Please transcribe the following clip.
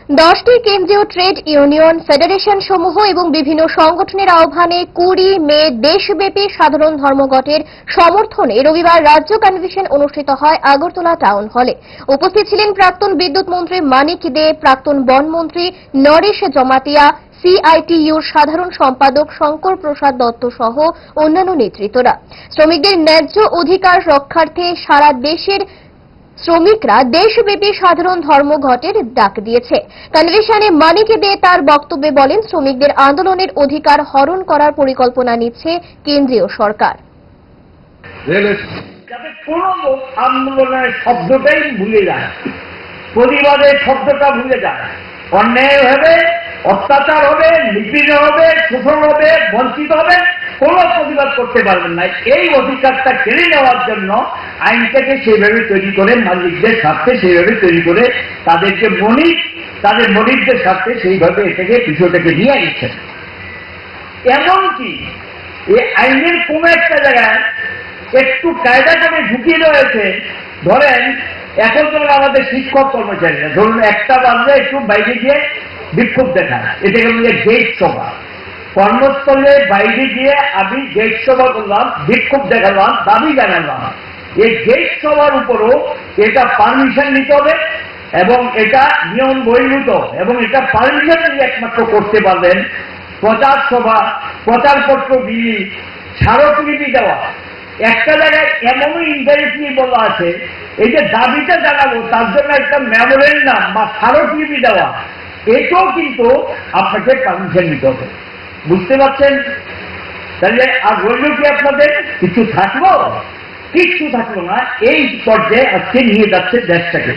10টি কেন্দ্রীয় trade union federation সমূহ এবং বিভিন্ন সংগঠনের আহ্বানে 20 মে দেশব্যাপী সাধারণ ধর্মঘটের সমর্থনে রবিবার রাজ্য কনভেনশন অনুষ্ঠিত হয় আগরতলা টাউন হলে। উপস্থিত ছিলেন প্রাক্তন বিদ্যুৎ মন্ত্রী মানিক দে, প্রাক্তন বনমন্ত্রী নরেশ জমাতিয়া, সিআইটিইউর সাধারণ সম্পাদক শঙ্কর প্রসাদ দত্ত সহ অন্যান্য নেতৃত্বরা। শ্রমিকদের ন্যায্য অধিকার রক্ষার্থে সারা দেশের শ্রমিকরা দেশব্যাপী সাধারণ ধর্মঘটের ডাক দিয়েছে। কনভেনশনে মানিক দে তার বক্তব্যে বলেন, শ্রমিকদের আন্দোলনের অধিকার হরণ করার পরিকল্পনা নিচ্ছে কেন্দ্রীয় সরকার। আন্দোলনের শব্দটাই ভুলে যায়, প্রতিবাদের শব্দটা ভুলে যায়। অন্যায় হবে, অত্যাচার হবে, নিপীড়ন হবে, শোষণ হবে, বঞ্চিত হবে, কোন প্রতিবাদ করতে পারবেন না। এই অধিকারটা কেড়ে নেওয়ার জন্য আইনটাকে সেইভাবে তৈরি করে, মালিকদের স্বার্থে সেইভাবে তৈরি করে, তাদের মনিকদের স্বার্থে সেইভাবে এটাকে বিষয়টাকে নিয়ে গেছে। এমনকি এই আইনের কোন একটা জায়গায় একটু কায়দা করে ঢুকিয়ে রয়েছে। ধরেন এখন তো আমাদের শিক্ষক কর্মচারীরা ধরুন 1টা বাজলে একটু বাইরে গিয়ে বিক্ষোভ দেখায়, এটাকে বলে গেট সভা। কর্মস্থলে বাইরে গিয়ে আমি গেট সভা করলাম, বিক্ষোভ দেখালাম, দাবি জানালাম। এই গেট সভার উপরও এটা পারমিশন নিতে হবে এবং এটা নিয়ম বহির্ভূত, এবং এটা পারমিশন একমাত্র করতে পারবেন প্রচার সভা, প্রচারপত্র বিলি, স্মারকলিপি দেওয়া। একটা জায়গায় এমনই ইন্টারেস্টলি বলা আছে, এই যে দাবিটা জানাবো তার জন্য একটা মেমোরেন্ডাম বা স্মারকলিপি দেওয়া, এটাও কিন্তু আপনাকে পারমিশন নিতে হবে। বুঝতে পারছেন? তাহলে আর রইল কি আপনাদের? কিছু থাকলো? কিচ্ছু থাকলো না। এই পর্যায়ে আজকে নিয়ে যাচ্ছে দেশটাকে।